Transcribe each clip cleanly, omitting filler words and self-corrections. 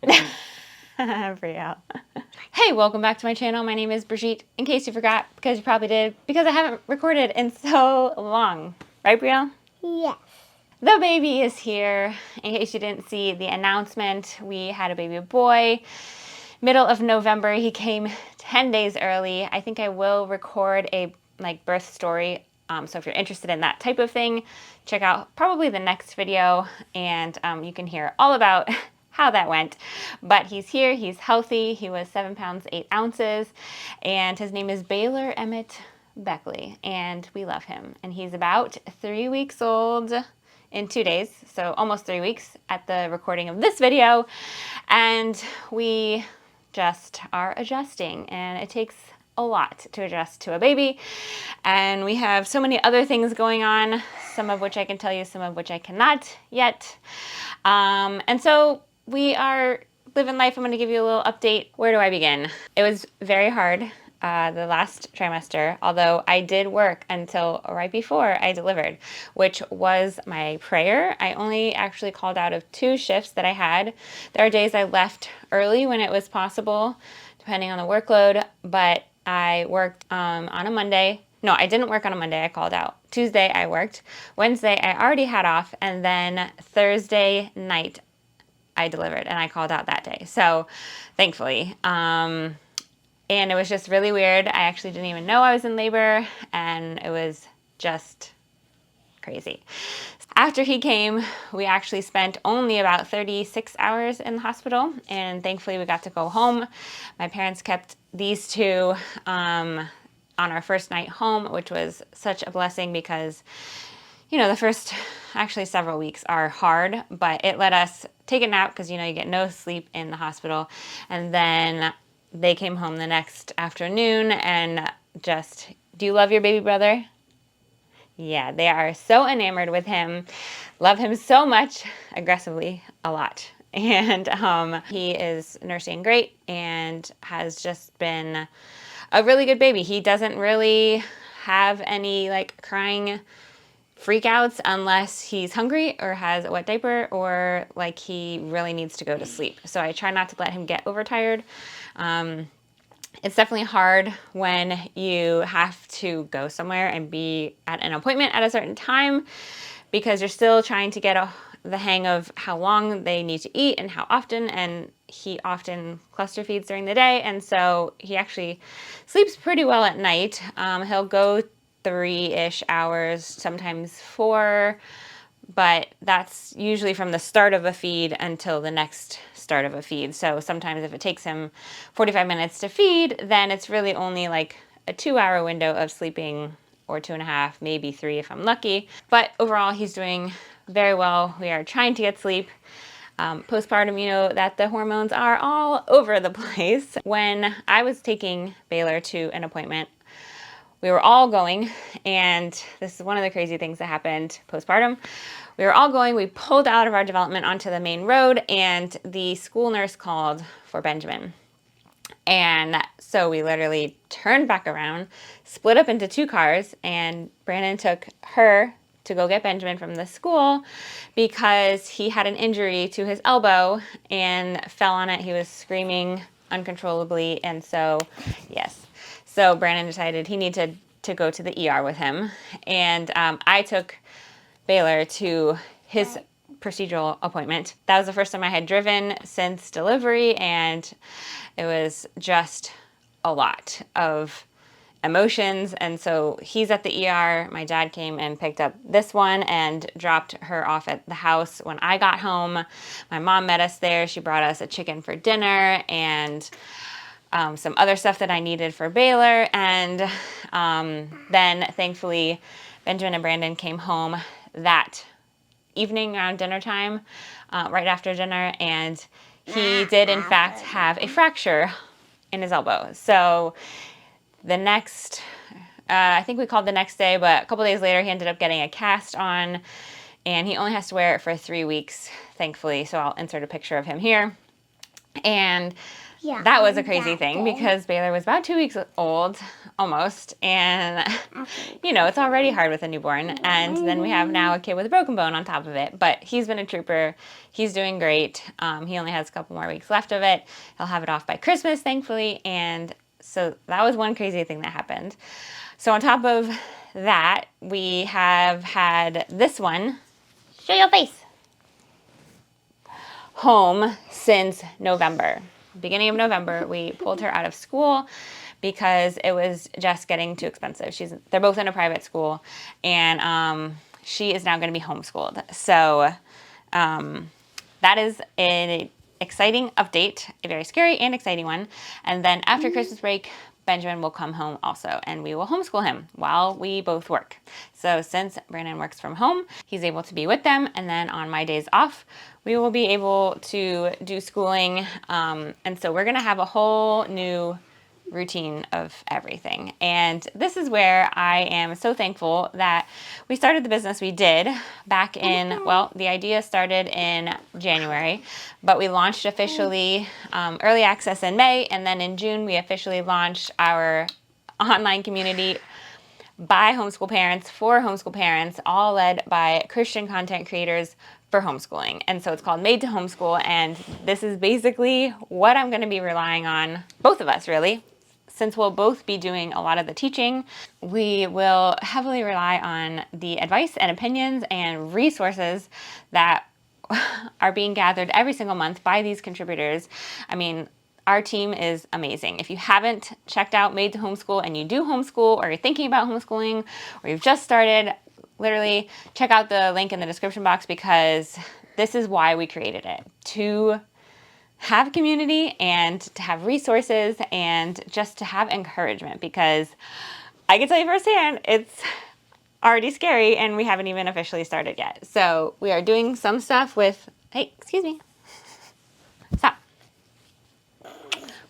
Brielle. Hey, welcome back to my channel. My name is Brigitte. In case you forgot, because you probably did, because I haven't recorded in so long. Right, Brielle? Yes. The baby is here. In case you didn't see the announcement, we had a baby boy. Middle of November, he came 10 days early. I think I will record a birth story. So if you're interested in that type of thing, check out probably the next video and you can hear all about how that went. But he's here, he's healthy. He was 7 pounds, 8 ounces, and his name is Baylor Emmett Beckley, and we love him. And he's about 3 weeks old in 2 days, so almost 3 weeks at the recording of this video. And we just are adjusting, and it takes a lot to adjust to a baby. And we have so many other things going on, some of which I can tell you, some of which I cannot yet. And so we are living life. I'm going to give you a little update. Where do I begin? It was very hard the last trimester, although I did work until right before I delivered, which was my prayer. I only actually called out of 2 shifts that I had. There are days I left early when it was possible, depending on the workload, but I worked on a Monday. No, I didn't work on a Monday. I called out. Tuesday I worked. Wednesday I already had off, and then Thursday night I delivered, and I called out that day. So thankfully, and it was just really weird. I actually didn't even know I was in labor, and it was just crazy. After he came, we actually spent only about 36 hours in the hospital, and thankfully we got to go home. My parents kept these 2 on our first night home, which was such a blessing because, you know, the first actually several weeks are hard, but it let us take a nap because, you know, you get no sleep in the hospital. And then they came home the next afternoon and just, do you love your baby brother? Yeah, they are so enamored with him, love him so much, aggressively a lot. And he is nursing great and has just been a really good baby. He doesn't really have any crying freakouts unless he's hungry or has a wet diaper or he really needs to go to sleep. So I try not to let him get overtired. It's definitely hard when you have to go somewhere and be at an appointment at a certain time because you're still trying to get the hang of how long they need to eat and how often, and he often cluster feeds during the day, and so he actually sleeps pretty well at night. He'll go 3-ish hours, sometimes 4, but that's usually from the start of a feed until the next start of a feed. So sometimes if it takes him 45 minutes to feed, then it's really only a 2-hour window of sleeping, or 2.5, maybe 3 if I'm lucky. But overall, he's doing very well. We are trying to get sleep. Postpartum, you know that the hormones are all over the place. When I was taking Baylor to an appointment, we were all going, and this is one of the crazy things that happened postpartum. We were all going, we pulled out of our development onto the main road, and the school nurse called for Benjamin. And so we literally turned back around, split up into 2 cars, and Brandon took her to go get Benjamin from the school because he had an injury to his elbow and fell on it. He was screaming uncontrollably, and so, yes. So Brandon decided he needed to go to the ER with him. And I took Baylor to his procedural appointment. That was the first time I had driven since delivery, and it was just a lot of emotions. And so he's at the ER. My dad came and picked up this one and dropped her off at the house when I got home. My mom met us there. She brought us a chicken for dinner and some other stuff that I needed for Baylor. And then thankfully Benjamin and Brandon came home that evening around dinner time, right after dinner, and he did in fact have a fracture in his elbow. So the next, I think we called the next day, but a couple days later he ended up getting a cast on, and he only has to wear it for 3 weeks, thankfully. So I'll insert a picture of him here. And that was a crazy thing because Baylor was about 2 weeks old almost. And, you know, it's already hard with a newborn. And then we have now a kid with a broken bone on top of it. But he's been a trooper. He's doing great. He only has a couple more weeks left of it. He'll have it off by Christmas, thankfully. And so that was one crazy thing that happened. So on top of that, we have had this one. Show your face. Home since November. Beginning of November, we pulled her out of school because it was just getting too expensive. They're both in a private school, and she is now going to be homeschooled. So that is an exciting update, a very scary and exciting one. And then after Christmas break, Benjamin will come home also, and we will homeschool him while we both work. So since Brandon works from home, he's able to be with them, and then on my days off, we will be able to do schooling. And so we're going to have a whole new routine of everything. And this is where I am so thankful that we started the business we did back in, well, the idea started in January, but we launched officially early access in May, and then in June we officially launched our online community by homeschool parents, for homeschool parents, all led by Christian content creators for homeschooling. And so it's called Made to Homeschool, and this is basically what I'm going to be relying on, both of us really. Since we'll both be doing a lot of the teaching, we will heavily rely on the advice and opinions and resources that are being gathered every single month by these contributors. I mean, our team is amazing. If you haven't checked out Made to Homeschool and you do homeschool, or you're thinking about homeschooling, or you've just started, literally check out the link in the description box, because this is why we created it, to have community and to have resources and just to have encouragement, because I can tell you firsthand, it's already scary and we haven't even officially started yet. So we are doing some stuff with, hey, excuse me, stop.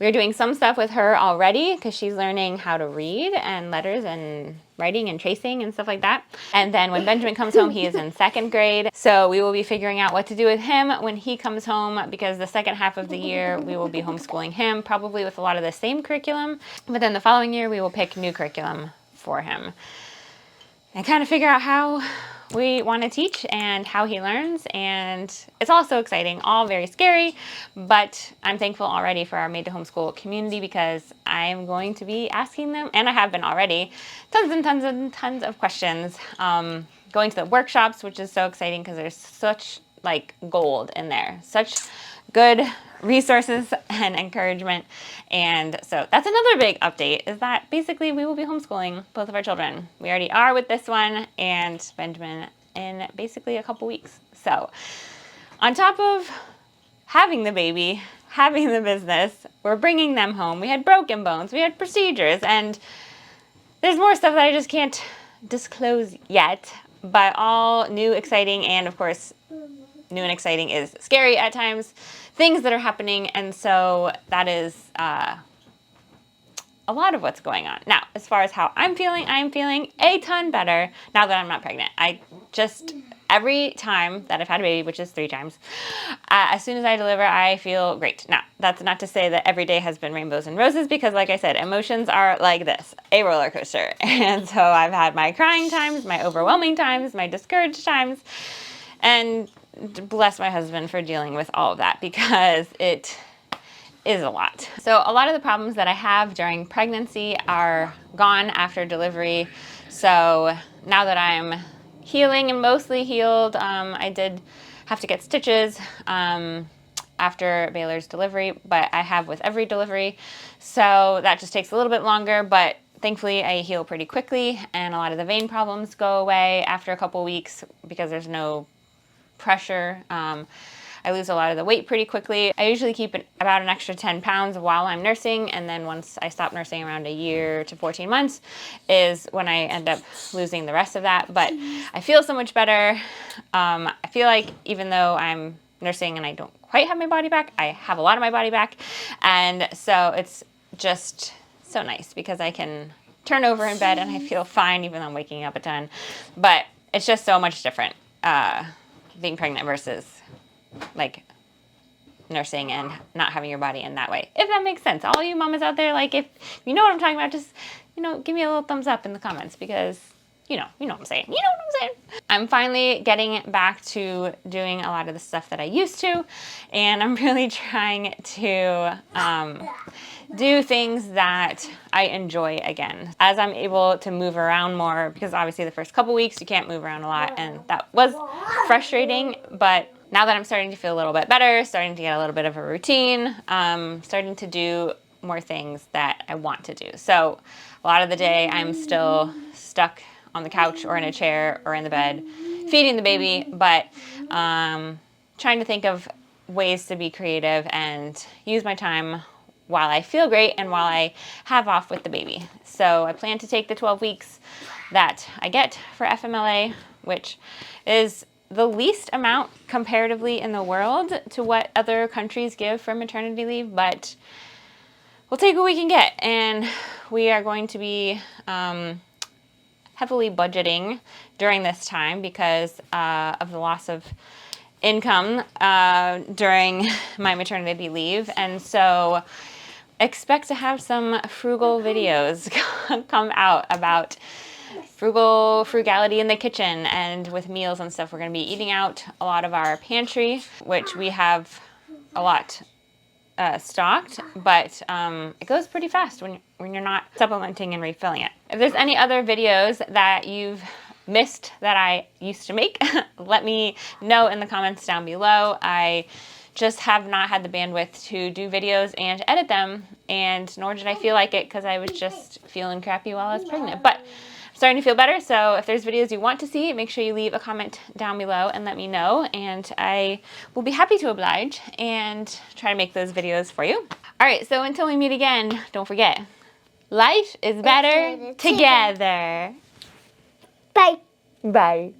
We are doing some stuff with her already because she's learning how to read and letters and writing and tracing and stuff like that. And then when Benjamin comes home, he is in 2nd grade. So we will be figuring out what to do with him when he comes home, because the second half of the year we will be homeschooling him, probably with a lot of the same curriculum. But then the following year we will pick new curriculum for him and kind of figure out how we want to teach and how he learns. And it's all so exciting, all very scary, but I'm thankful already for our Made to Homeschool community, because I'm going to be asking them, and I have been already, tons and tons and tons of questions, going to the workshops, which is so exciting because there's such like gold in there, such good resources and encouragement. And so that's another big update, is that basically we will be homeschooling both of our children. We already are with this one, and Benjamin in basically a couple weeks. So on top of having the baby, having the business, we're bringing them home. We had broken bones, we had procedures, and there's more stuff that I just can't disclose yet, but all new, exciting, and of course, new and exciting is scary at times, things that are happening. And so that is a lot of what's going on. Now, as far as how I'm feeling a ton better now that I'm not pregnant. I just, every time that I've had a baby, which is 3 times, as soon as I deliver, I feel great. Now, that's not to say that every day has been rainbows and roses, because like I said, emotions are like this, a roller coaster. And so I've had my crying times, my overwhelming times, my discouraged times, and bless my husband for dealing with all of that, because it is a lot. So a lot of the problems that I have during pregnancy are gone after delivery. So now that I'm healing and mostly healed, I did have to get stitches after Baylor's delivery, but I have with every delivery. So that just takes a little bit longer, but thankfully I heal pretty quickly, and a lot of the vein problems go away after a couple weeks because there's no pressure. I lose a lot of the weight pretty quickly. I usually keep about an extra 10 pounds while I'm nursing, and then once I stop nursing around a year to 14 months is when I end up losing the rest of that. But I feel so much better. I feel like even though I'm nursing and I don't quite have my body back, I have a lot of my body back. And so it's just so nice because I can turn over in bed and I feel fine even though I'm waking up a ton. But it's just so much different being pregnant versus like nursing and not having your body in that way, if that makes sense. All you mamas out there, like if you know what I'm talking about, just give me a little thumbs up in the comments because you know what I'm saying. You know what I'm saying. I'm finally getting back to doing a lot of the stuff that I used to, and I'm really trying to do things that I enjoy again. As I'm able to move around more, because obviously the first couple weeks you can't move around a lot, and that was frustrating, but now that I'm starting to feel a little bit better, starting to get a little bit of a routine, starting to do more things that I want to do. So a lot of the day I'm still stuck on the couch or in a chair or in the bed feeding the baby, but trying to think of ways to be creative and use my time while I feel great and while I have off with the baby. So I plan to take the 12 weeks that I get for FMLA, which is the least amount comparatively in the world to what other countries give for maternity leave, but we'll take what we can get. And we are going to be heavily budgeting during this time because of the loss of income during my maternity leave. And so expect to have some frugal videos come out about frugality in the kitchen and with meals and stuff. We're going to be eating out a lot of our pantry, which we have a lot stocked, but it goes pretty fast when you're not supplementing and refilling it. If there's any other videos that you've missed that I used to make, let me know in the comments down below. I just have not had the bandwidth to do videos and edit them, and nor did I feel like it because I was just feeling crappy while I was pregnant. But I'm starting to feel better, so if there's videos you want to see, make sure you leave a comment down below and let me know, and I will be happy to oblige and try to make those videos for you. All right, so until we meet again, don't forget, life is better together. Bye. Bye.